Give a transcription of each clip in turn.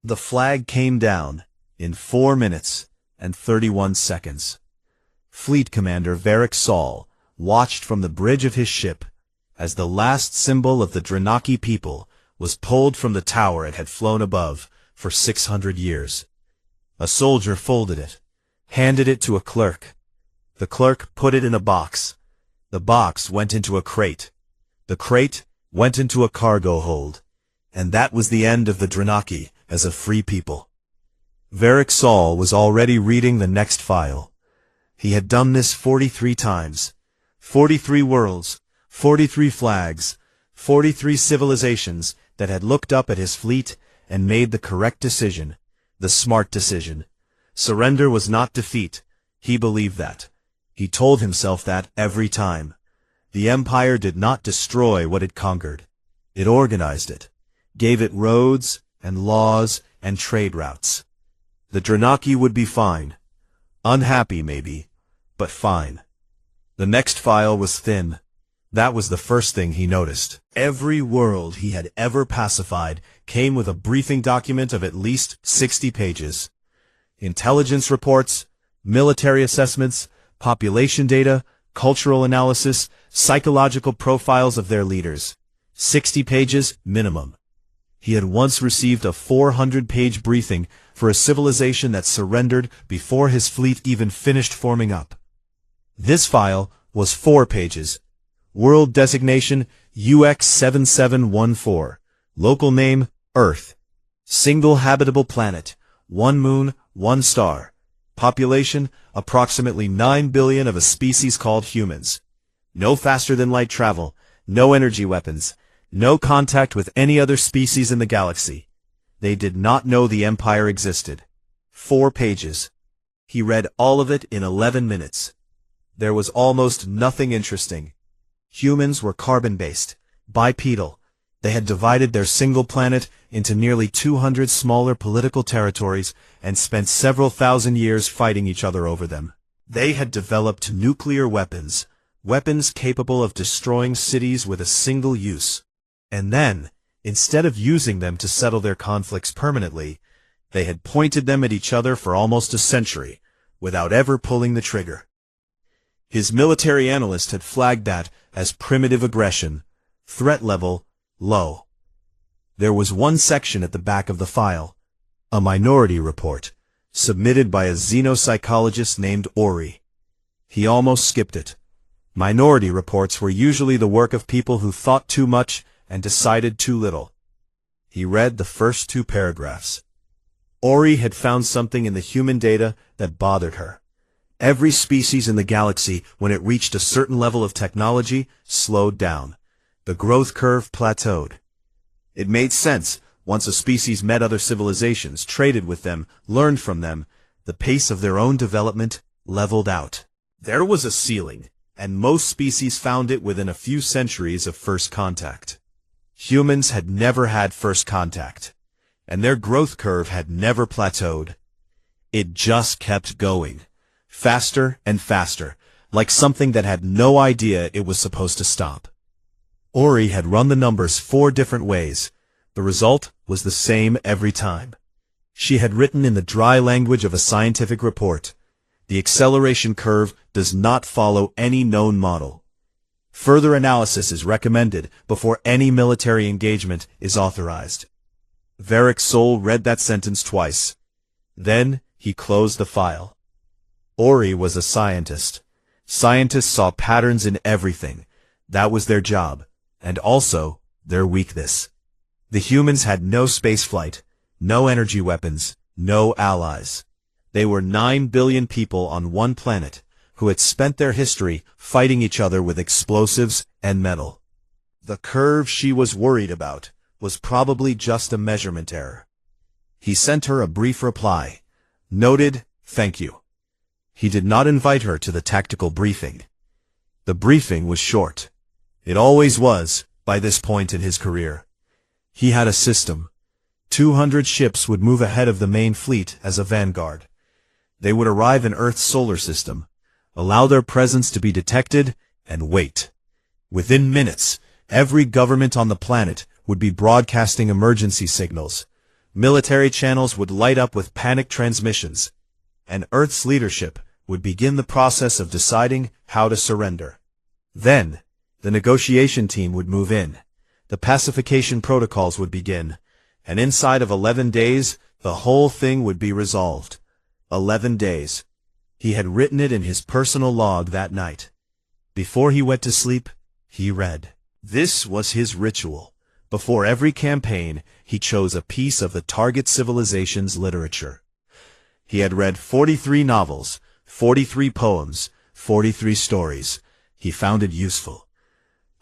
The flag came down in 4 minutes and 31 seconds. Fleet Commander Varric Sol watched from the bridge of his ship as the last symbol of the Dranaki people was pulled from the tower it had flown above for 600 years. A soldier folded it, handed it to a clerk. The clerk put it in a box. The box went into a crate. The crate went into a cargo hold. And that was the end of the Dranaki as a free people. Varric Sol was already reading the next file. He had done this 43 times. 43 worlds, 43 flags, 43 civilizations that had looked up at his fleet and made the correct decision, the smart decision. Surrender was not defeat. He believed that. He told himself that every time. The Empire did not destroy what it conquered. It organized it, gave it roads and laws and trade routes. The Dranaki would be fine. Unhappy, maybe, but fine. The next file was thin. That was the first thing he noticed. Every world he had ever pacified came with a briefing document of at least 60 pages. Intelligence reports, military assessments, population data, cultural analysis, psychological profiles of their leaders. 60 pages minimum. He had once received a 400-page briefing for a civilization that surrendered before his fleet even finished forming up. This file was 4 pages. World designation UX 7714. Local name Earth. Single habitable planet. 1 moon, 1 star. Population approximately 9 billion of a species called humans. No faster than light travel. No energy weapons. No contact with any other species in the galaxy. They did not know the Empire existed. 4 pages. He read all of it in 11 minutes. There was almost nothing interesting. Humans were carbon-based, bipedal. They had divided their single planet into nearly 200 smaller political territories and spent several thousand years fighting each other over them. They had developed nuclear weapons, weapons capable of destroying cities with a single use. And then, instead of using them to settle their conflicts permanently, they had pointed them at each other for almost a century, without ever pulling the trigger. His military analyst had flagged that as primitive aggression, threat level low. There was one section at the back of the file, a minority report, submitted by a xenopsychologist named Ori. He almost skipped it. Minority reports were usually the work of people who thought too much and decided too little. He read the first 2 paragraphs. Ori had found something in the human data that bothered her. Every species in the galaxy, when it reached a certain level of technology, slowed down. The growth curve plateaued. It made sense. Once a species met other civilizations, traded with them, learned from them, the pace of their own development leveled out. There was a ceiling, and most species found it within a few centuries of first contact. Humans had never had first contact, and their growth curve had never plateaued. It just kept going. Faster and faster, like something that had no idea it was supposed to stop. Ori had run the numbers 4 different ways. The result was the same every time. She had written in the dry language of a scientific report. The acceleration curve does not follow any known model. Further analysis is recommended before any military engagement is authorized. Varric Sol read that sentence twice. Then he closed the file. Ori was a scientist. Scientists saw patterns in everything. That was their job, and also their weakness. The humans had no spaceflight, no energy weapons, no allies. They were 9 billion people on one planet who had spent their history fighting each other with explosives and metal. The curve she was worried about was probably just a measurement error. He sent her a brief reply. Noted, thank you. He did not invite her to the tactical briefing. The briefing was short. It always was, by this point in his career. He had a system. 200 ships would move ahead of the main fleet as a vanguard. They would arrive in Earth's solar system, allow their presence to be detected, and wait. Within minutes, every government on the planet would be broadcasting emergency signals. Military channels would light up with panic transmissions, and Earth's leadership would begin the process of deciding how to surrender. Then, the negotiation team would move in, the pacification protocols would begin, and inside of 11 days, the whole thing would be resolved. 11 days. He had written it in his personal log that night. Before he went to sleep, he read. This was his ritual. Before every campaign, he chose a piece of the target civilization's literature. He had read 43 novels, 43 poems, 43 stories. He found it useful.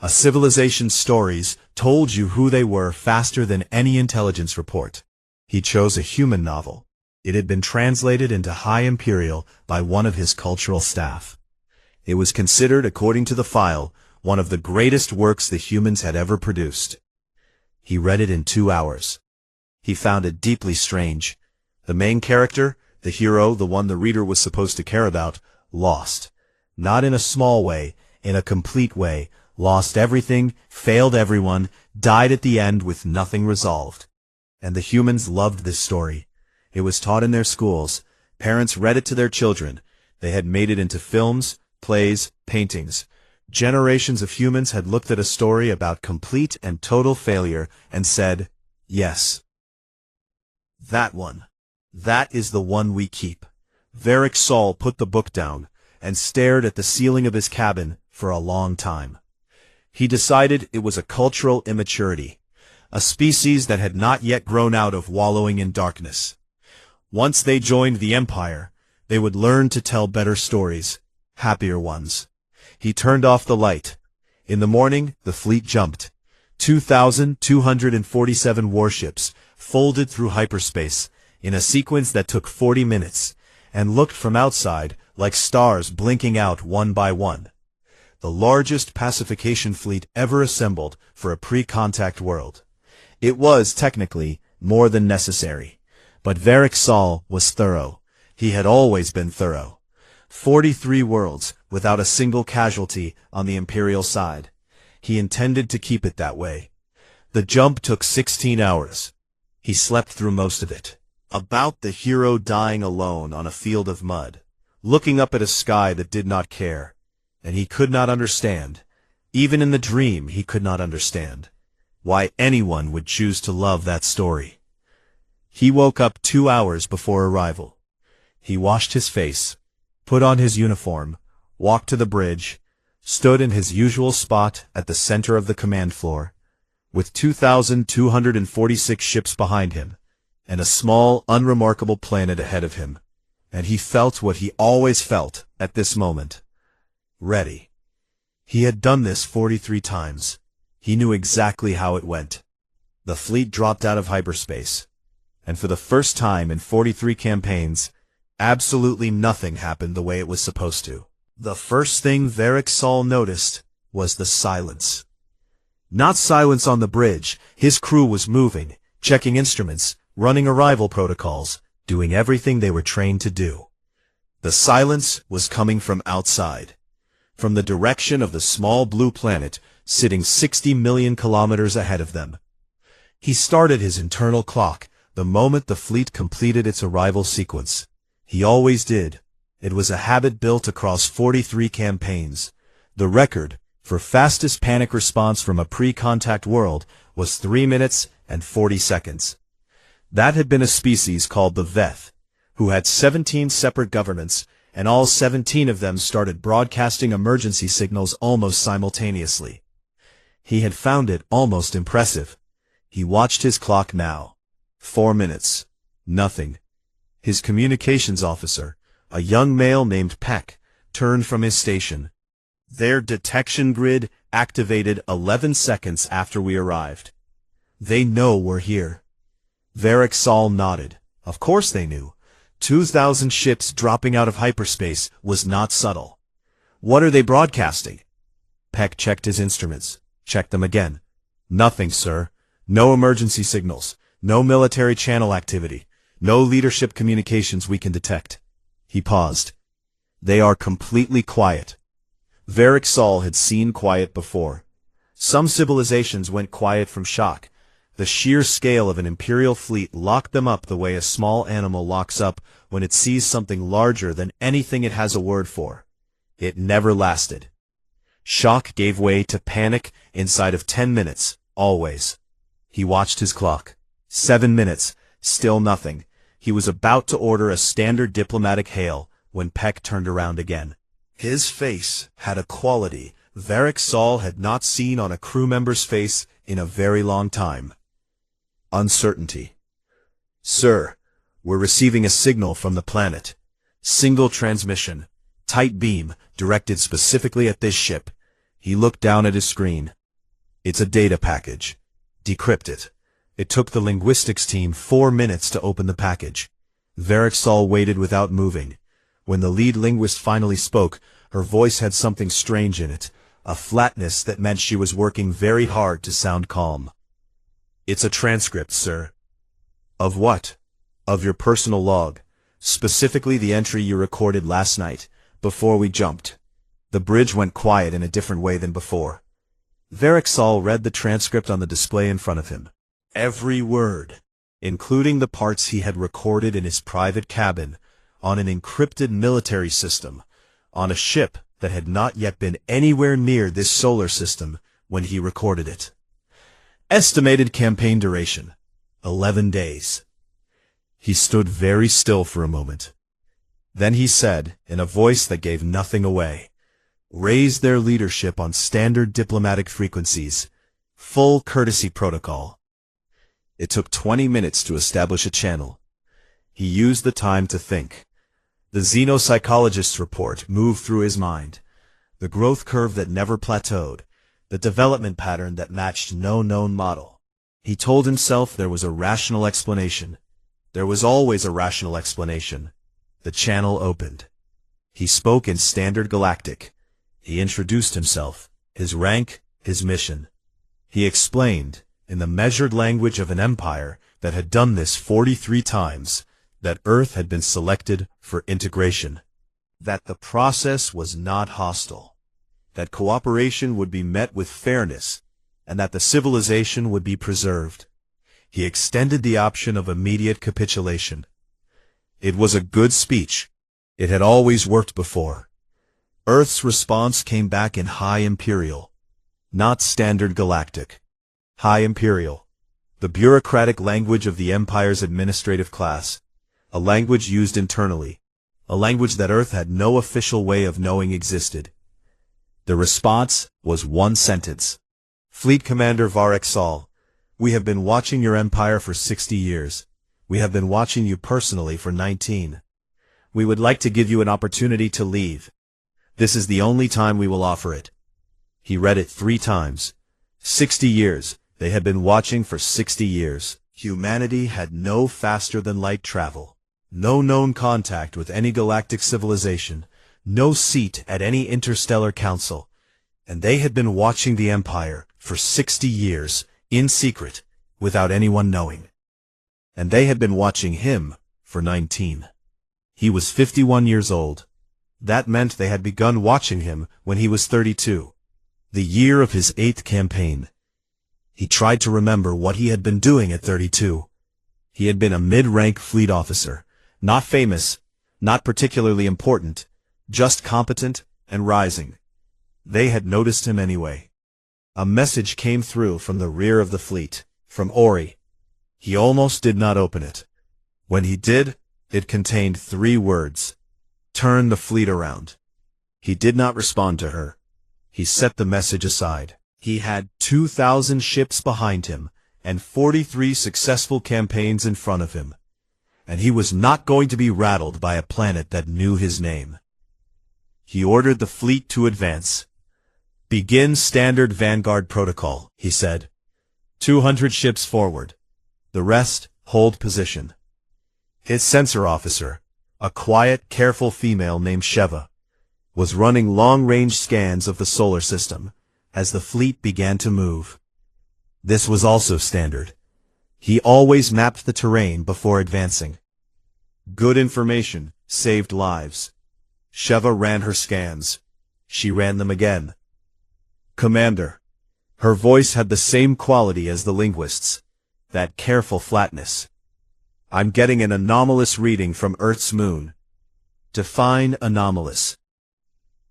A civilization's stories told you who they were faster than any intelligence report. He chose a human novel. It had been translated into High Imperial by one of his cultural staff. It was considered, according to the file, one of the greatest works the humans had ever produced. He read it in 2 hours. He found it deeply strange. The main character, the hero, the one the reader was supposed to care about, lost. Not in a small way, in a complete way, lost everything, failed everyone, died at the end with nothing resolved. And the humans loved this story. It was taught in their schools. Parents read it to their children. They had made it into films, plays, paintings. Generations of humans had looked at a story about complete and total failure and said, yes. That one. That is the one we keep. Varric Saul put the book down and stared at the ceiling of his cabin for a long time. He decided it was a cultural immaturity, a species that had not yet grown out of wallowing in darkness. Once they joined the Empire, they would learn to tell better stories, happier ones. He turned off the light. In the morning, the fleet jumped. 2,247 warships folded through hyperspace in a sequence that took 40 minutes and looked from outside like stars blinking out one by one. The largest pacification fleet ever assembled for a pre-contact world. It was, technically, more than necessary. But Varric Saul was thorough. He had always been thorough. 43 worlds without a single casualty on the Imperial side. He intended to keep it that way. The jump took 16 hours. He slept through most of it. About the hero dying alone on a field of mud, looking up at a sky that did not care. And he could not understand, even in the dream he could not understand, why anyone would choose to love that story. He woke up 2 hours before arrival. He washed his face, put on his uniform, walked to the bridge, stood in his usual spot at the center of the command floor, with 2,246 ships behind him, and a small, unremarkable planet ahead of him. And he felt what he always felt at this moment. Ready. He had done this 43 times. He knew exactly how it went. The fleet dropped out of hyperspace. And for the first time in 43 campaigns, absolutely nothing happened the way it was supposed to. The first thing Varric Saul noticed was the silence. Not silence on the bridge. His crew was moving, checking instruments, running arrival protocols, doing everything they were trained to do. The silence was coming from outside, from the direction of the small blue planet sitting 60 million kilometers ahead of them. He started his internal clock the moment the fleet completed its arrival sequence. He always did. It was a habit built across 43 campaigns. The record for fastest panic response from a pre-contact world was 3 minutes and 40 seconds. That had been a species called the Veth, who had 17 separate governments, and all 17 of them started broadcasting emergency signals almost simultaneously. He had found it almost impressive. He watched his clock now. 4 minutes. Nothing. His communications officer, a young male named Peck, turned from his station. Their detection grid activated 11 seconds after we arrived. They know we're here. Varric Saul nodded. Of course they knew. 2,000 ships dropping out of hyperspace was not subtle. What are they broadcasting? Peck checked his instruments. Checked them again. Nothing, sir. No emergency signals. No military channel activity. No leadership communications we can detect. He paused. They are completely quiet. Varric Saul had seen quiet before. Some civilizations went quiet from shock, The sheer scale of an Imperial fleet locked them up the way a small animal locks up when it sees something larger than anything it has a word for. It never lasted. Shock gave way to panic inside of 10 minutes, always. He watched his clock. 7 minutes, still nothing. He was about to order a standard diplomatic hail when Peck turned around again. His face had a quality Varric Sol had not seen on a crew member's face in a very long time. Uncertainty. Sir, we're receiving a signal from the planet. Single transmission. Tight beam, directed specifically at this ship. He looked down at his screen. It's a data package. Decrypt it. It took the linguistics team 4 minutes to open the package. Varric Sol waited without moving. When the lead linguist finally spoke, her voice had something strange in it, a flatness that meant she was working very hard to sound calm. It's a transcript, sir. Of what? Of your personal log, specifically the entry you recorded last night, before we jumped. The bridge went quiet in a different way than before. Varric Sol read the transcript on the display in front of him. Every word, including the parts he had recorded in his private cabin, on an encrypted military system, on a ship that had not yet been anywhere near this solar system when he recorded it. Estimated campaign duration, 11 days. He stood very still for a moment. Then he said, in a voice that gave nothing away, raise their leadership on standard diplomatic frequencies, full courtesy protocol. It took 20 minutes to establish a channel. He used the time to think. The xenopsychologist's report moved through his mind. The growth curve that never plateaued. The development pattern that matched no known model. He told himself there was a rational explanation. There was always a rational explanation. The channel opened. He spoke in standard Galactic. He introduced himself, his rank, his mission. He explained, in the measured language of an empire that had done this 43 times, that Earth had been selected for integration. That the process was not hostile. That cooperation would be met with fairness, and that the civilization would be preserved. He extended the option of immediate capitulation. It was a good speech. It had always worked before. Earth's response came back in High Imperial, not Standard Galactic. High Imperial, the bureaucratic language of the Empire's administrative class, a language used internally, a language that Earth had no official way of knowing existed. The response was one sentence. Fleet Commander Varric Sol, we have been watching your empire for 60 years. We have been watching you personally for 19. We would like to give you an opportunity to leave. This is the only time we will offer it. He read it 3 times. 60 years. They had been watching for 60 years. Humanity had no faster-than-light travel, no known contact with any galactic civilization, no seat at any interstellar council, and they had been watching the Empire for 60 years, in secret, without anyone knowing. And they had been watching him for 19. He was 51 years old. That meant they had begun watching him when he was 32, the year of his 8th campaign. He tried to remember what he had been doing at 32. He had been a mid-rank fleet officer, not famous, not particularly important, just competent and rising. They had noticed him anyway. A message came through from the rear of the fleet, from Ori. He almost did not open it. When he did, it contained 3 words. Turn the fleet around. He did not respond to her. He set the message aside. He had 2,000 ships behind him and 43 successful campaigns in front of him. And he was not going to be rattled by a planet that knew his name. He ordered the fleet to advance. Begin standard Vanguard protocol, he said. 200 ships forward. The rest, hold position. His sensor officer, a quiet, careful female named Sheva, was running long-range scans of the solar system as the fleet began to move. This was also standard. He always mapped the terrain before advancing. Good information saved lives. Sheva ran her scans. She ran them again. Commander. Her voice had the same quality as the linguist's. that careful flatness. I'm getting an anomalous reading from Earth's moon. Define anomalous.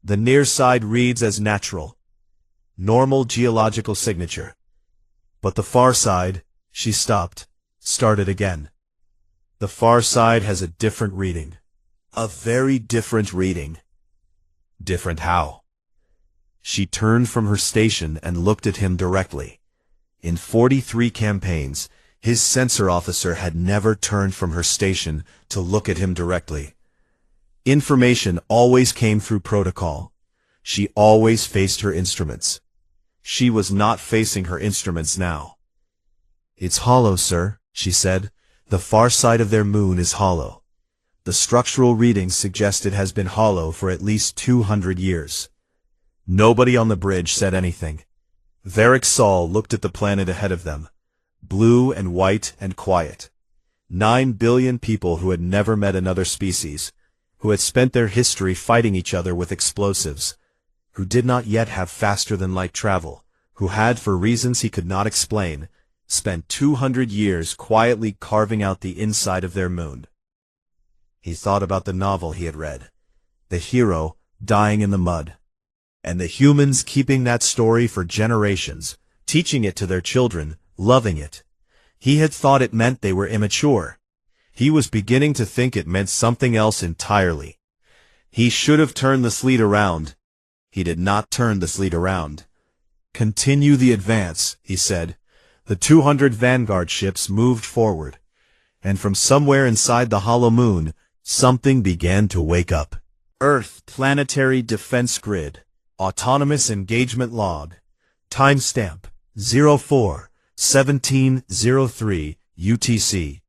The near side reads as natural. Normal geological signature. But the far side, she stopped, started again. The far side has a different reading. A very different reading. Different how? She turned from her station and looked at him directly. In 43 campaigns, his sensor officer had never turned from her station to look at him directly. Information always came through protocol. She always faced her instruments. She was not facing her instruments now. It's hollow, sir, she said. The far side of their moon is hollow. The structural readings suggest it has been hollow for at least 200 years. Nobody on the bridge said anything. Varric Sol looked at the planet ahead of them, blue and white and quiet. 9 billion people who had never met another species, who had spent their history fighting each other with explosives, who did not yet have faster-than-light travel, who had, for reasons he could not explain, spent 200 years quietly carving out the inside of their moon. He thought about the novel he had read, the hero dying in the mud, and the humans keeping that story for generations, teaching it to their children, loving it. He had thought it meant they were immature. He was beginning to think it meant something else entirely. He should have turned the fleet around. He did not turn the fleet around. Continue the advance, he said. The 200 Vanguard ships moved forward, and from somewhere inside the hollow moon, something began to wake up. Earth Planetary Defense Grid. Autonomous Engagement Log. Timestamp 04-1703 UTC.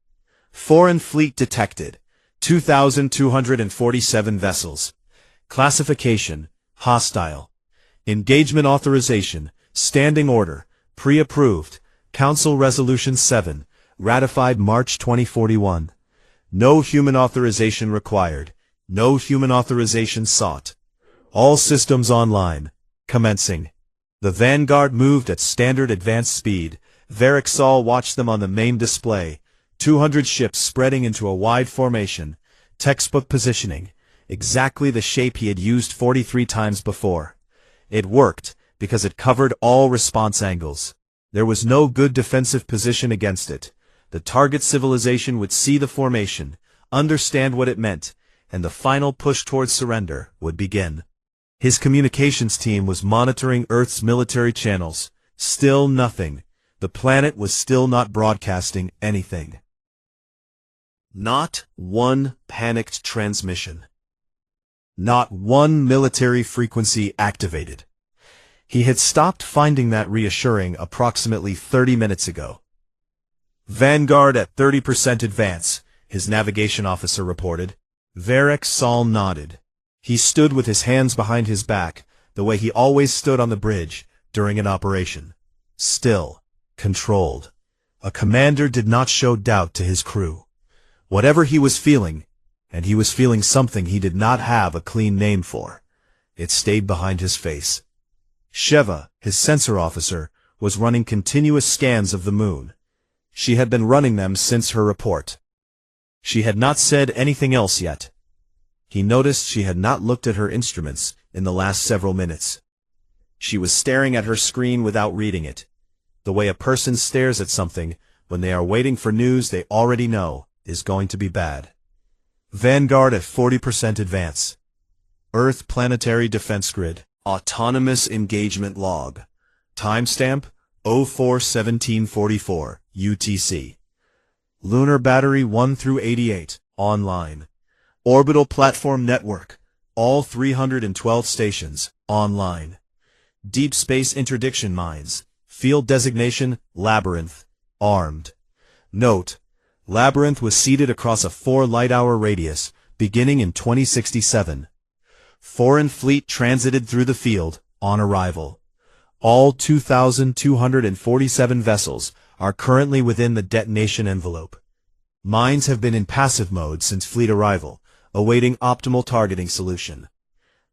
Foreign fleet detected. 2,247 vessels. Classification: hostile. Engagement authorization: standing order, pre-approved. Council Resolution 7, ratified March 2041. No human authorization required. No human authorization sought. All systems online. Commencing. The Vanguard moved at standard advanced speed. Varric Sol watched them on the main display. 200 ships spreading into a wide formation. Textbook positioning. Exactly the shape he had used 43 times before. It worked, because it covered all response angles. There was no good defensive position against it. The target civilization would see the formation, understand what it meant, and the final push towards surrender would begin. His communications team was monitoring Earth's military channels. Still nothing. The planet was still not broadcasting anything. Not one panicked transmission. Not one military frequency activated. He had stopped finding that reassuring approximately 30 minutes ago. Vanguard at 30% advance, his navigation officer reported. Varric Sol nodded. He stood with his hands behind his back, the way he always stood on the bridge during an operation. Still, controlled. A commander did not show doubt to his crew. Whatever he was feeling, and he was feeling something he did not have a clean name for, it stayed behind his face. Sheva, his sensor officer, was running continuous scans of the moon. She had been running them since her report. She had not said anything else yet. He noticed she had not looked at her instruments in the last several minutes. She was staring at her screen without reading it, the way a person stares at something when they are waiting for news they already know is going to be bad. Vanguard at 40% advance. Earth Planetary Defense Grid. Autonomous Engagement Log. Timestamp 04-1744 UTC. Lunar Battery 1 through 88 online. Orbital Platform Network. All 312 stations online. Deep Space Interdiction Mines. Field designation Labyrinth. Armed. Note: Labyrinth was seeded across a 4 light-hour radius, beginning in 2067. Foreign fleet transited through the field on arrival. All 2,247 vessels are currently within the detonation envelope. Mines have been in passive mode since fleet arrival, awaiting optimal targeting solution.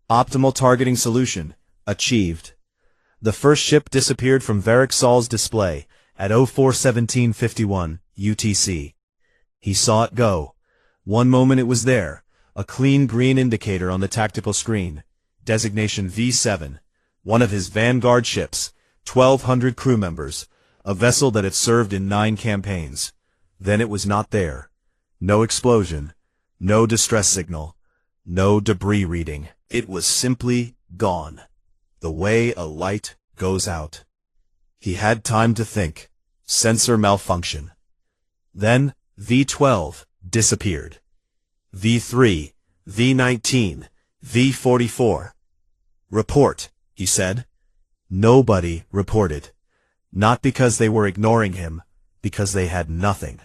Optimal targeting solution achieved. The first ship disappeared from Varric Sol's display, at 04:17:51 UTC. He saw it go. One moment it was there, a clean green indicator on the tactical screen, designation V7, one of his Vanguard ships, 1,200 crew members, a vessel that had served in 9 campaigns. Then it was not there. No explosion, no distress signal, no debris reading. It was simply gone, the way a light goes out. He had time to think. Sensor malfunction. Then V12 disappeared. V3, V19, V44. Report, he said. Nobody reported. Not because they were ignoring him, because they had nothing.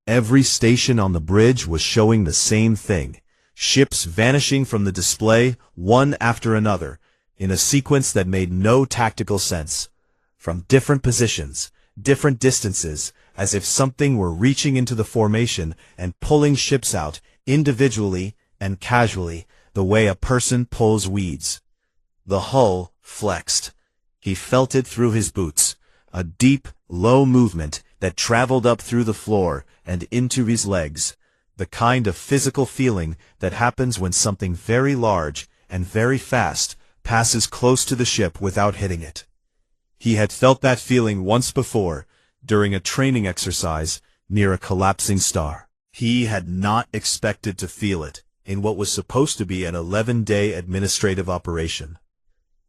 Every station on the bridge was showing the same thing. Ships vanishing from the display, one after another, in a sequence that made no tactical sense. From different positions, different distances, as if something were reaching into the formation and pulling ships out, individually and casually, the way a person pulls weeds. The hull flexed. He felt it through his boots, a deep, low movement that traveled up through the floor and into his legs, the kind of physical feeling that happens when something very large and very fast passes close to the ship without hitting it. He had felt that feeling once before, during a training exercise near a collapsing star. He had not expected to feel it in what was supposed to be an 11-day administrative operation.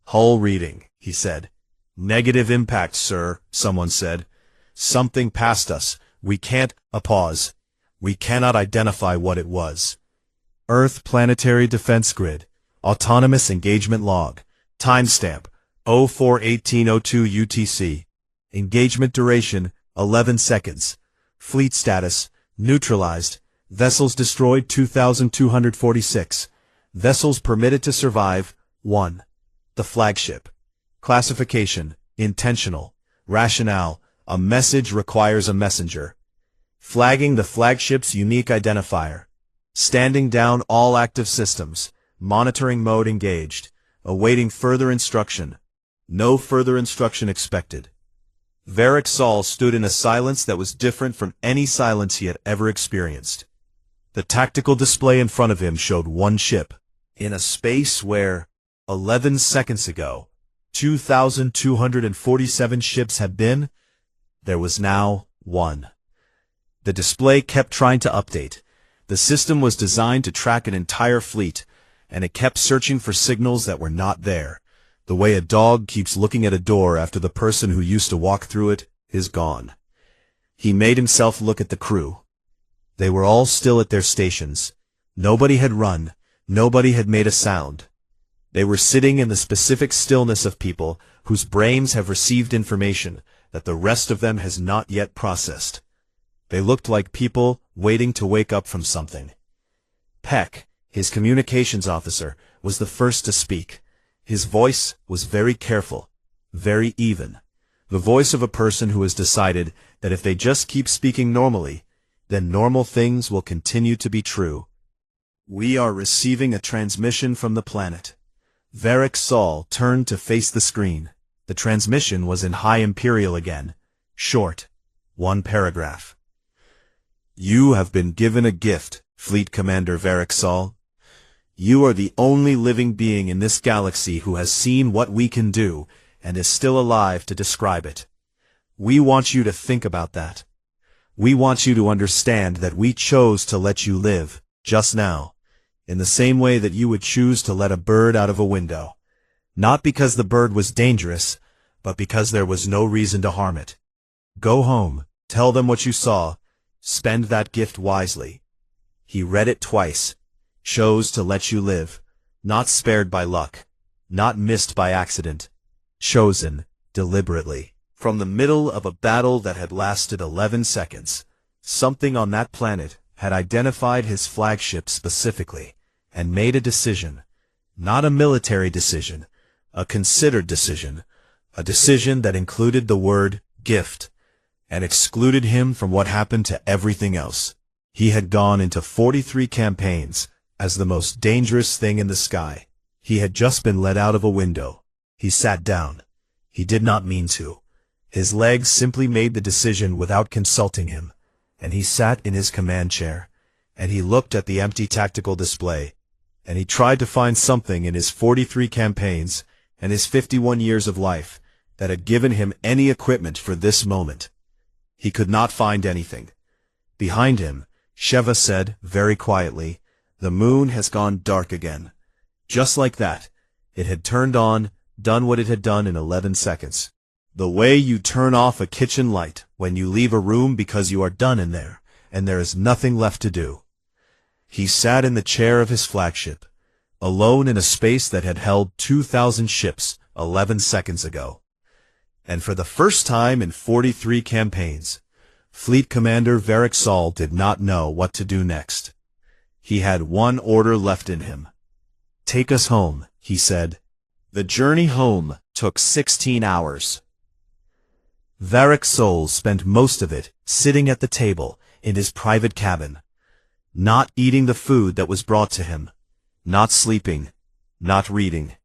Hull reading, he said. Negative impact, sir, someone said. Something passed us. We can't. A pause. We cannot identify what it was. Earth Planetary Defense Grid. Autonomous Engagement Log. Timestamp. 04:18:02 UTC. Engagement duration, 11 seconds. Fleet status, neutralized. Vessels destroyed 2,246. Vessels permitted to survive, 1. The flagship. Classification, intentional. Rationale, a message requires a messenger. Flagging the flagship's unique identifier. Standing down all active systems. Monitoring mode engaged. Awaiting further instruction. No further instruction expected. Varric Sol stood in a silence that was different from any silence he had ever experienced. The tactical display in front of him showed one ship. In a space where, 11 seconds ago, 2,247 ships had been, there was now one. The display kept trying to update. The system was designed to track an entire fleet, and it kept searching for signals that were not there. The way a dog keeps looking at a door after the person who used to walk through it is gone. He made himself look at the crew. They were all still at their stations. Nobody had run. Nobody had made a sound. They were sitting in the specific stillness of people whose brains have received information that the rest of them has not yet processed. They looked like people waiting to wake up from something. Peck, his communications officer, was the first to speak. His voice was very careful, very even. The voice of a person who has decided that if they just keep speaking normally, then normal things will continue to be true. We are receiving a transmission from the planet. Varric Sol turned to face the screen. The transmission was in High Imperial again. Short. 1 paragraph. You have been given a gift, Fleet Commander Varric Sol. You are the only living being in this galaxy who has seen what we can do and is still alive to describe it. We want you to think about that. We want you to understand that we chose to let you live, just now, in the same way that you would choose to let a bird out of a window. Not because the bird was dangerous, but because there was no reason to harm it. Go home, tell them what you saw, spend that gift wisely. He read it twice. Chose to let you live, not spared by luck, not missed by accident, chosen deliberately. From the middle of a battle that had lasted 11 seconds, something on that planet had identified his flagship specifically and made a decision, not a military decision, a considered decision, a decision that included the word gift and excluded him from what happened to everything else. He had gone into 43 campaigns as the most dangerous thing in the sky. He had just been let out of a window. He sat down. He did not mean to. His legs simply made the decision without consulting him, and he sat in his command chair, and he looked at the empty tactical display, and he tried to find something in his 43 campaigns and his 51 years of life that had given him any equipment for this moment. He could not find anything. Behind him, Sheva said, very quietly, "The moon has gone dark again." Just like that, it had turned on, done what it had done in 11 seconds. The way you turn off a kitchen light when you leave a room because you are done in there, and there is nothing left to do. He sat in the chair of his flagship, alone in a space that had held 2,000 ships 11 seconds ago. And for the first time in 43 campaigns, Fleet Commander Varric Sol did not know what to do next. He had one order left in him. "Take us home," he said. The journey home took 16 hours. Varric Sol spent most of it sitting at the table in his private cabin, not eating the food that was brought to him, not sleeping, not reading.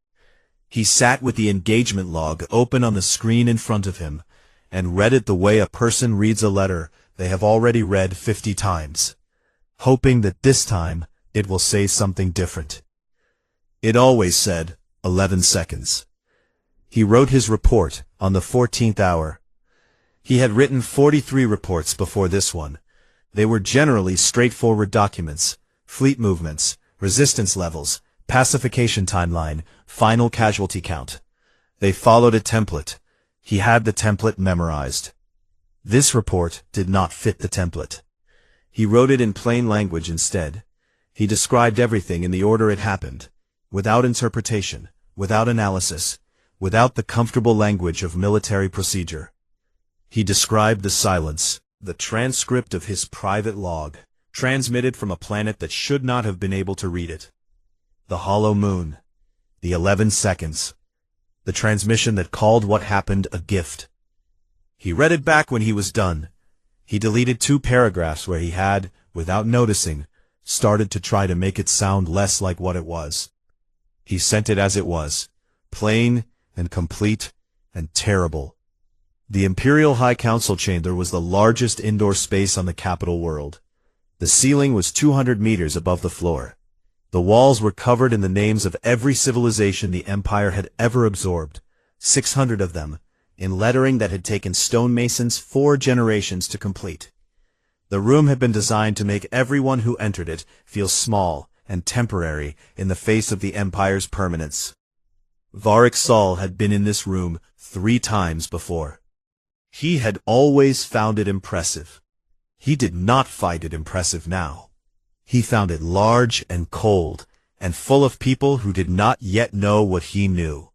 He sat with the engagement log open on the screen in front of him, and read it the way a person reads a letter they have already read 50 times, hoping that this time it will say something different. It always said 11 seconds. He wrote his report on the 14th hour. He had written 43 reports before this one. They were generally straightforward documents: fleet movements, resistance levels, pacification timeline, final casualty count. They followed a template. He had the template memorized. This report did not fit the template. He wrote it in plain language instead. He described everything in the order it happened, without interpretation, without analysis, without the comfortable language of military procedure. He described the silence, the transcript of his private log, transmitted from a planet that should not have been able to read it. The hollow moon, the 11 seconds, the transmission that called what happened a gift. He read it back when he was done. He deleted 2 paragraphs where he had, without noticing, started to try to make it sound less like what it was. He sent it as it was, plain and complete and terrible. The Imperial High Council chamber was the largest indoor space on the capital world. The ceiling was 200 meters above the floor. The walls were covered in the names of every civilization the Empire had ever absorbed, 600 of them, in lettering that had taken stonemasons 4 generations to complete. The room had been designed to make everyone who entered it feel small and temporary in the face of the Empire's permanence. Varric Sol had been in this room 3 times before. He had always found it impressive. He did not find it impressive now. He found it large and cold, and full of people who did not yet know what he knew.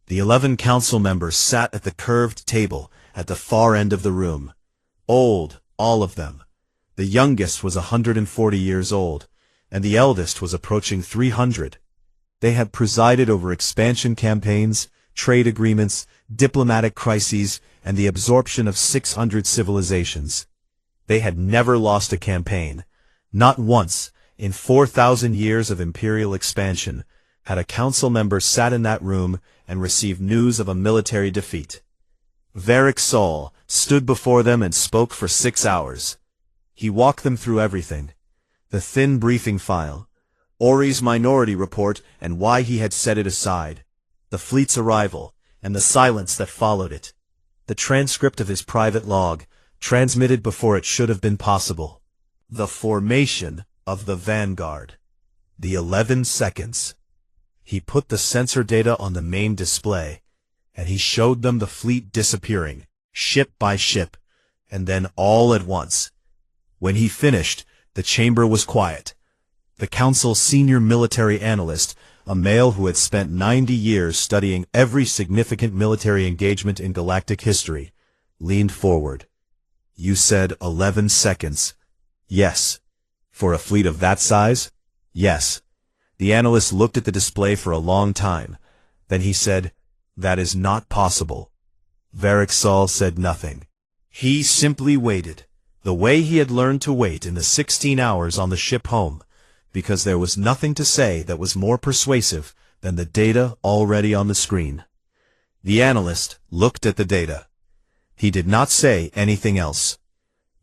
The 11 council members sat at the curved table at the far end of the room. Old, all of them. The youngest was 140 years old, and the eldest was approaching 300. They had presided over expansion campaigns, trade agreements, diplomatic crises, and the absorption of 600 civilizations. They had never lost a campaign. Not once, in 4,000 years of imperial expansion, had a council member sat in that room and received news of a military defeat. Varric Sol stood before them and spoke for 6 hours. He walked them through everything: the thin briefing file, Ori's minority report and why he had set it aside, the fleet's arrival, and the silence that followed it, the transcript of his private log, transmitted before it should have been possible, the formation of the Vanguard, the 11 seconds. He put the sensor data on the main display, and he showed them the fleet disappearing, ship by ship, and then all at once. When he finished, the chamber was quiet. The council's senior military analyst, a male who had spent 90 years studying every significant military engagement in galactic history, leaned forward. "You said 11 seconds. Yes. For a fleet of that size? Yes." The analyst looked at the display for a long time. Then he said, "That is not possible." Varric Sol said nothing. He simply waited, the way he had learned to wait in the 16 hours on the ship home, because there was nothing to say that was more persuasive than the data already on the screen. The analyst looked at the data. He did not say anything else.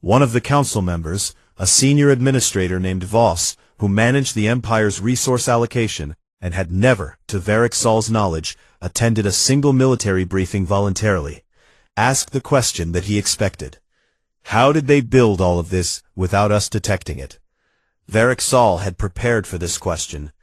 One of the council members, a senior administrator named Voss, who managed the Empire's resource allocation and had never, to Varric Sol's knowledge, attended a single military briefing voluntarily, asked the question that he expected. How did they build all of this without us detecting it? Varric Sol had prepared for this question.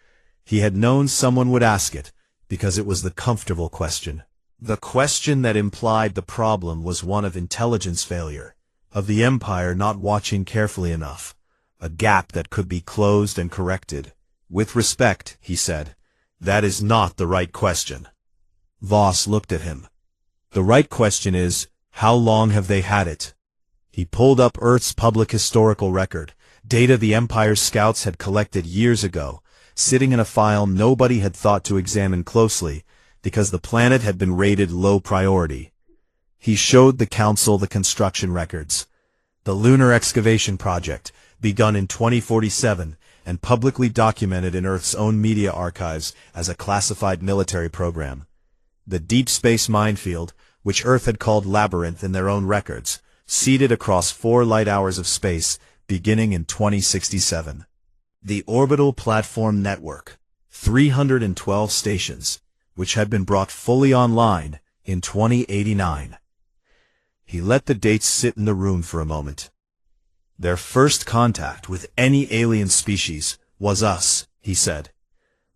He had known someone would ask it, because it was the comfortable question. The question that implied the problem was one of intelligence failure, of the Empire not watching carefully enough, a gap that could be closed and corrected. With respect, he said, that is not the right question. Voss looked at him. The right question is, how long have they had it? He pulled up Earth's public historical record, data the Empire's scouts had collected years ago, sitting in a file nobody had thought to examine closely, because the planet had been rated low priority. He showed the Council the construction records. The lunar excavation project, begun in 2047, and publicly documented in Earth's own media archives as a classified military program. The deep space minefield, which Earth had called Labyrinth in their own records, seeded across 4 light hours of space, beginning in 2067. The orbital platform network, 312 stations, which had been brought fully online in 2089. He let the dates sit in the room for a moment. Their first contact with any alien species was us, he said.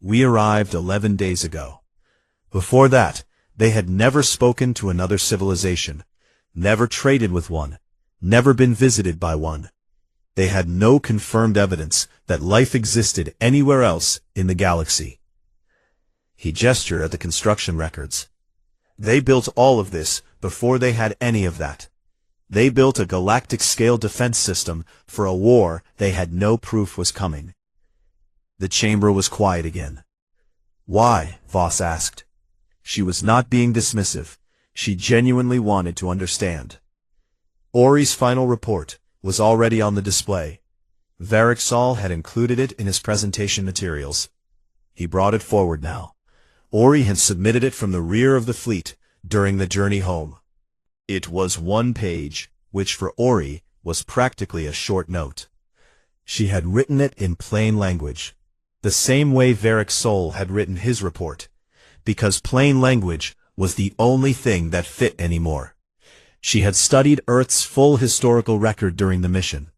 We arrived 11 days ago. Before that, they had never spoken to another civilization, never traded with one, never been visited by one. They had no confirmed evidence that life existed anywhere else in the galaxy. He gestured at the construction records. They built all of this before they had any of that. They built a galactic-scale defense system for a war they had no proof was coming. The chamber was quiet again. Why? Voss asked. She was not being dismissive. She genuinely wanted to understand. Ori's final report was already on the display. Varric Sol had included it in his presentation materials. He brought it forward now. Ori had submitted it from the rear of the fleet during the journey home. It was 1 page, which for Ori was practically a short note. She had written it in plain language, the same way Varric Sol had written his report, because plain language was the only thing that fit anymore. She had studied Earth's full historical record during the mission.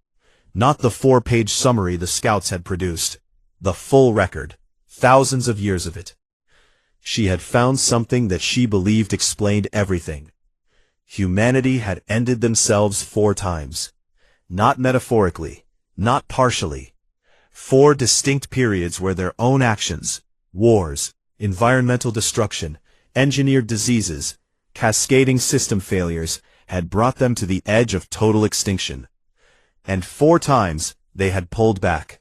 Not the 4-page summary the scouts had produced. The full record. Thousands of years of it. She had found something that she believed explained everything. Humanity had ended themselves 4 times. Not metaphorically. Not partially. 4 distinct periods where their own actions, wars, environmental destruction, engineered diseases, cascading system failures, had brought them to the edge of total extinction. And 4 times they had pulled back.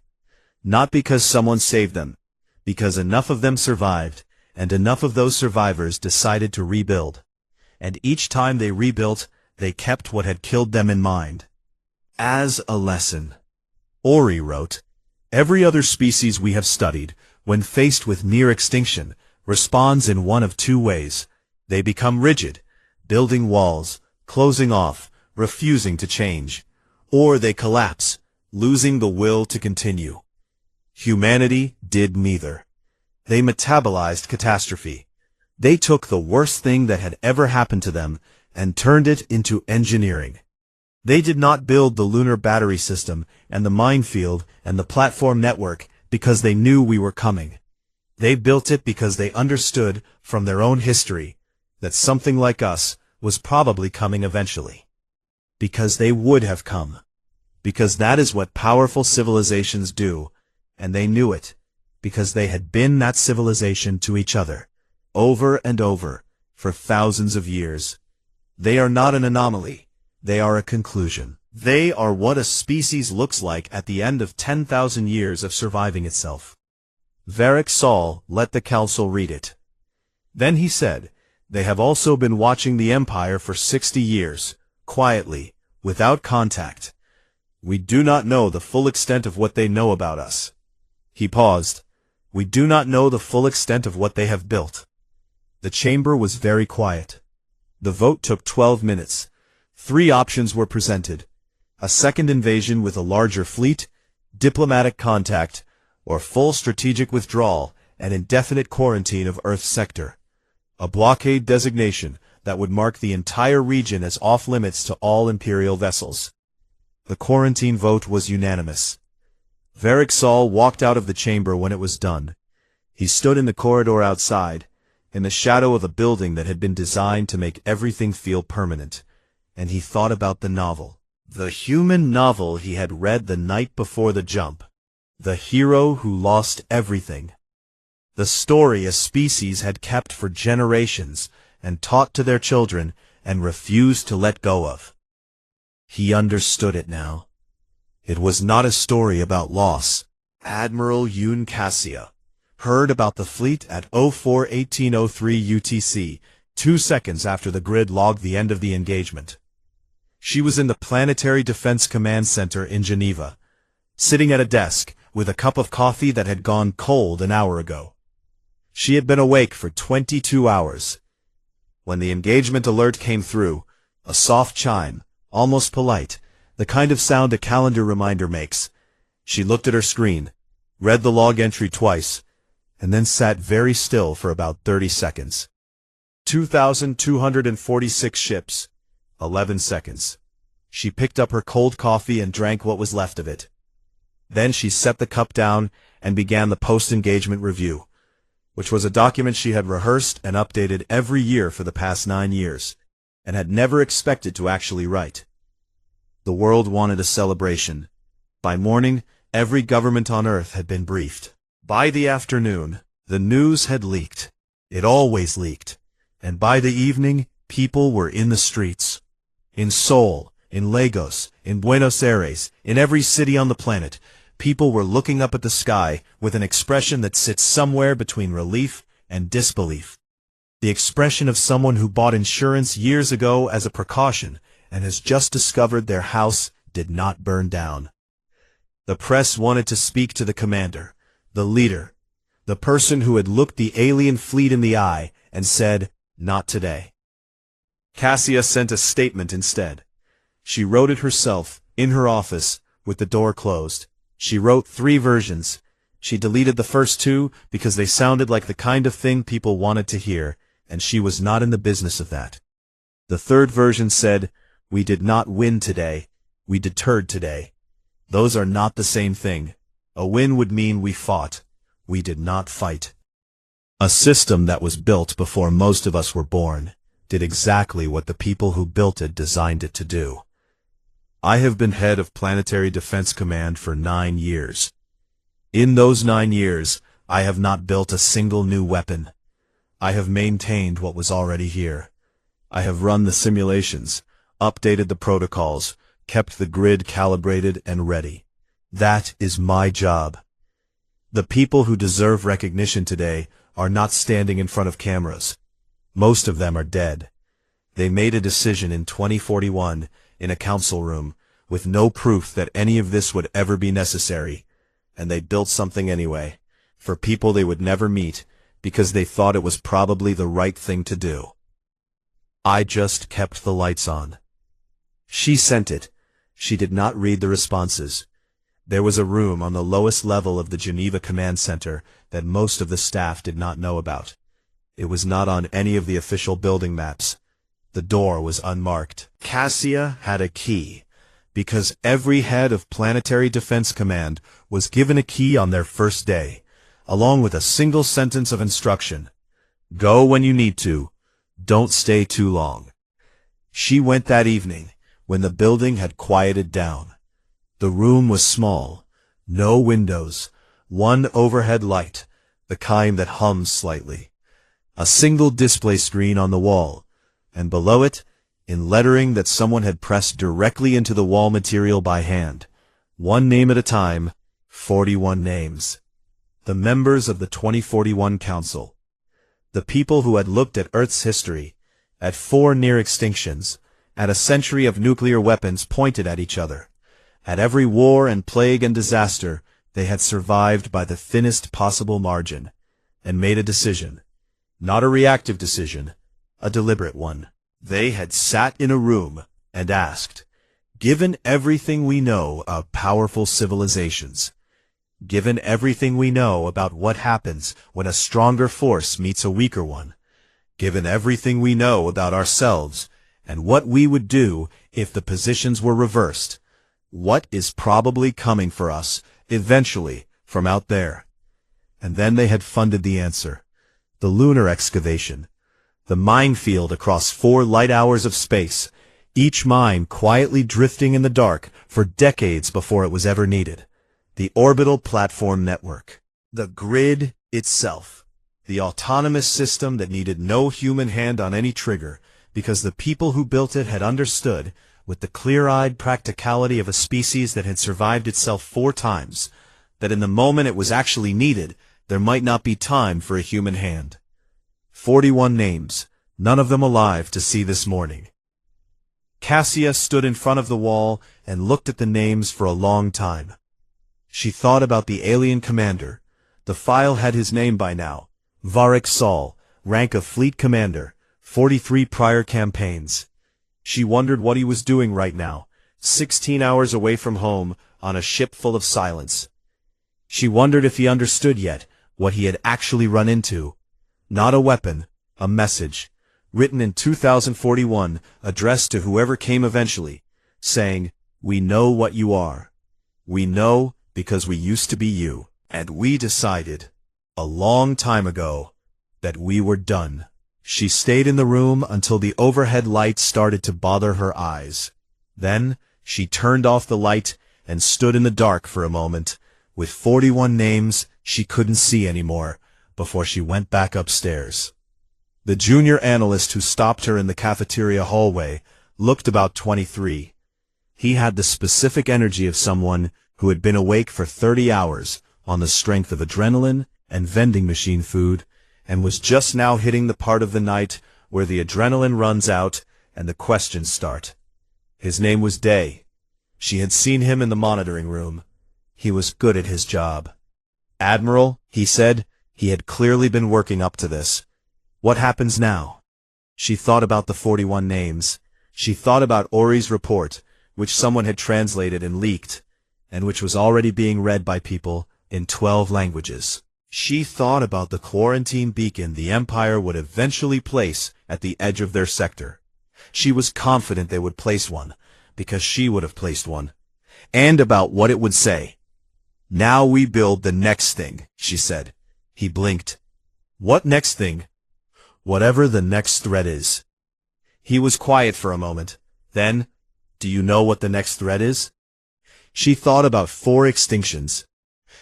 Not because someone saved them, because enough of them survived, and enough of those survivors decided to rebuild. And each time they rebuilt, they kept what had killed them in mind. As a lesson, Ori wrote, every other species we have studied, when faced with near extinction, responds in one of 2 ways. They become rigid, building walls, closing off, refusing to change. Or they collapse, losing the will to continue. Humanity did neither. They metabolized catastrophe. They took the worst thing that had ever happened to them and turned it into engineering. They did not build the lunar battery system and the minefield and the platform network because they knew we were coming. They built it because they understood from their own history that something like us was probably coming eventually. Because they would have come. Because that is what powerful civilizations do, and they knew it, because they had been that civilization to each other, over and over, for thousands of years. They are not an anomaly. They are a conclusion. They are what a species looks like at the end of 10,000 years of surviving itself. Varric Sol let the council read it. Then he said, they have also been watching the Empire for 60 years, quietly, without contact. We do not know the full extent of what they know about us. He paused. We do not know the full extent of what they have built. The chamber was very quiet. The vote took 12 minutes, Three options were presented: a second invasion with a larger fleet, diplomatic contact, or full strategic withdrawal and indefinite quarantine of Earth's sector. A blockade designation that would mark the entire region as off-limits to all Imperial vessels. The quarantine vote was unanimous. Varric Sol walked out of the chamber when it was done. He stood in the corridor outside, in the shadow of a building that had been designed to make everything feel permanent, and he thought about the novel. The human novel he had read the night before the jump. The hero who lost everything. The story a species had kept for generations and taught to their children and refused to let go of. He understood it now. It was not a story about loss. Admiral Yun Cassia heard about the fleet at 04-1803 UTC, 2 seconds after the grid logged the end of the engagement. She was in the Planetary Defense Command Center in Geneva, sitting at a desk with a cup of coffee that had gone cold an hour ago. She had been awake for 22 hours. When the engagement alert came through, a soft chime, almost polite, the kind of sound a calendar reminder makes, she looked at her screen, read the log entry twice, and then sat very still for about 30 seconds. 2,246 ships. 11 seconds. She picked up her cold coffee and drank what was left of it. Then she set the cup down and began the post-engagement review, which was a document she had rehearsed and updated every year for the past 9 years, and had never expected to actually write. The world wanted a celebration. By morning, every government on Earth had been briefed. By the afternoon, the news had leaked. It always leaked. And by the evening, people were in the streets. In Seoul, in Lagos, in Buenos Aires, in every city on the planet, people were looking up at the sky with an expression that sits somewhere between relief and disbelief. The expression of someone who bought insurance years ago as a precaution and has just discovered their house did not burn down. The press wanted to speak to the commander, the leader, the person who had looked the alien fleet in the eye and said, "Not today." Cassia sent a statement instead. She wrote it herself, in her office, with the door closed. She wrote 3 versions. She deleted the first 2 because they sounded like the kind of thing people wanted to hear, and she was not in the business of that. The 3rd version said, "We did not win today. We deterred today. Those are not the same thing. A win would mean we fought. We did not fight." A system that was built before most of us were born did exactly what the people who built it designed it to do. I have been head of Planetary Defense Command for 9 years. In those 9 years, I have not built a single new weapon. I have maintained what was already here. I have run the simulations, updated the protocols, kept the grid calibrated and ready. That is my job. The people who deserve recognition today are not standing in front of cameras. Most of them are dead. They made a decision in 2041 in a council room with no proof that any of this would ever be necessary, and they built something anyway, for people they would never meet, because they thought it was probably the right thing to do. I just kept the lights on. She sent it. She did not read the responses. There was a room on the lowest level of the Geneva Command Center that most of the staff did not know about. It was not on any of the official building maps. The door was unmarked. Cassia had a key, because every head of Planetary Defense Command was given a key on their first day, along with a single sentence of instruction. Go when you need to. Don't stay too long. She went that evening, when the building had quieted down. The room was small, no windows, one overhead light, the kind that hums slightly. A single display screen on the wall, and below it, in lettering that someone had pressed directly into the wall material by hand, one name at a time, 41 names. The members of the 2041 Council. The people who had looked at Earth's history, at 4 near extinctions, at a century of nuclear weapons pointed at each other. At every war and plague and disaster, they had survived by the thinnest possible margin, and made a decision. Not a reactive decision, a deliberate one. They had sat in a room and asked, "Given everything we know of powerful civilizations, given everything we know about what happens when a stronger force meets a weaker one, given everything we know about ourselves and what we would do if the positions were reversed, what is probably coming for us, eventually, from out there?" And then they had funded the answer. The lunar excavation. The minefield across 4 light hours of space, each mine quietly drifting in the dark for decades before it was ever needed. The orbital platform network. The grid itself. The autonomous system that needed no human hand on any trigger, because the people who built it had understood, with the clear-eyed practicality of a species that had survived itself 4 times, that in the moment it was actually needed, there might not be time for a human hand. 41 names, none of them alive to see this morning. Cassia stood in front of the wall and looked at the names for a long time. She thought about the alien commander. The file had his name by now. Varric Sol, rank of fleet commander, 43 prior campaigns. She wondered what he was doing right now, 16 hours away from home, on a ship full of silence. She wondered if he understood yet what he had actually run into. Not a weapon, a message, written in 2041, addressed to whoever came eventually, saying, "We know what you are. We know because we used to be you, and we decided, a long time ago, that we were done." She stayed in the room until the overhead light started to bother her eyes. Then she turned off the light and stood in the dark for a moment, with 41 names she couldn't see anymore, before she went back upstairs. The junior analyst who stopped her in the cafeteria hallway looked about 23. He had the specific energy of someone who had been awake for 30 hours on the strength of adrenaline and vending machine food, and was just now hitting the part of the night where the adrenaline runs out and the questions start. His name was Day. She had seen him in the monitoring room. He was good at his job. "Admiral," he said, he had clearly been working up to this. "What happens now?" She thought about the 41 names. She thought about Ori's report, which someone had translated and leaked, and which was already being read by people in 12 languages. She thought about the quarantine beacon the Empire would eventually place at the edge of their sector. She was confident they would place one, because she would have placed one. And about what it would say. "Now we build the next thing," she said. He blinked. "What next thing?" "Whatever the next threat is." He was quiet for a moment. Then, "Do you know what the next threat is?" She thought about 4 extinctions.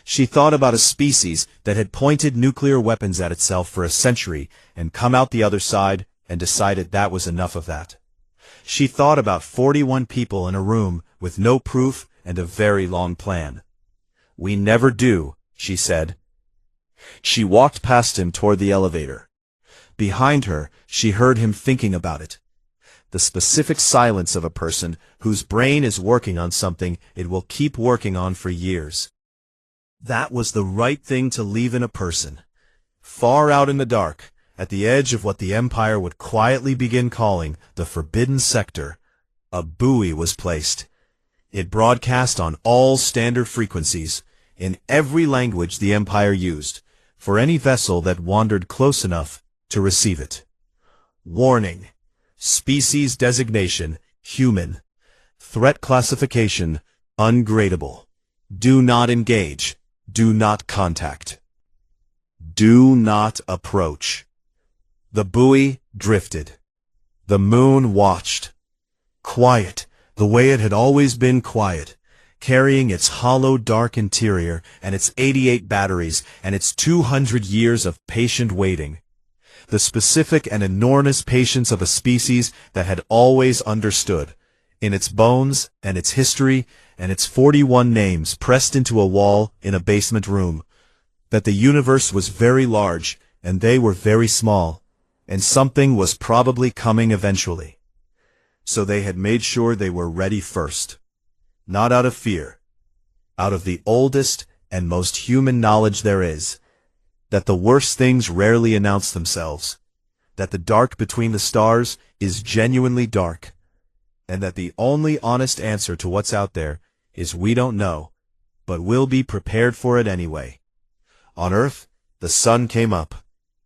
She thought about a species that had pointed nuclear weapons at itself for a century and come out the other side and decided that was enough of that. She thought about 41 people in a room with no proof and a very long plan. "We never do," she said. She walked past him toward the elevator. Behind her, she heard him thinking about it. The specific silence of a person whose brain is working on something it will keep working on for years. That was the right thing to leave in a person. Far out in the dark, at the edge of what the Empire would quietly begin calling the Forbidden Sector, a buoy was placed. It broadcast on all standard frequencies, in every language the Empire used, for any vessel that wandered close enough to receive it. Warning. Species designation, human. Threat classification, ungradable. Do not engage. Do not contact. Do not approach. The buoy drifted. The moon watched. Quiet, the way it had always been quiet, carrying its hollow dark interior and its 88 batteries and its 200 years of patient waiting. The specific and enormous patience of a species that had always understood, in its bones and its history and its 41 names pressed into a wall in a basement room, that the universe was very large and they were very small, and something was probably coming eventually. So they had made sure they were ready first. Not out of fear, out of the oldest and most human knowledge there is, that the worst things rarely announce themselves, that the dark between the stars is genuinely dark, and that the only honest answer to what's out there is we don't know, but we'll be prepared for it anyway. On Earth, the sun came up.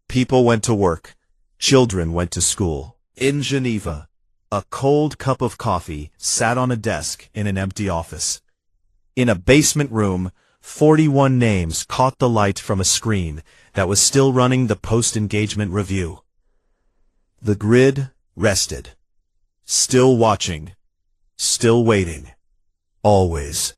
People went to work. Children went to school. In Geneva, a cold cup of coffee sat on a desk in an empty office. In a basement room, 41 names caught the light from a screen that was still running the post-engagement review. The grid rested. Still watching. Still waiting. Always.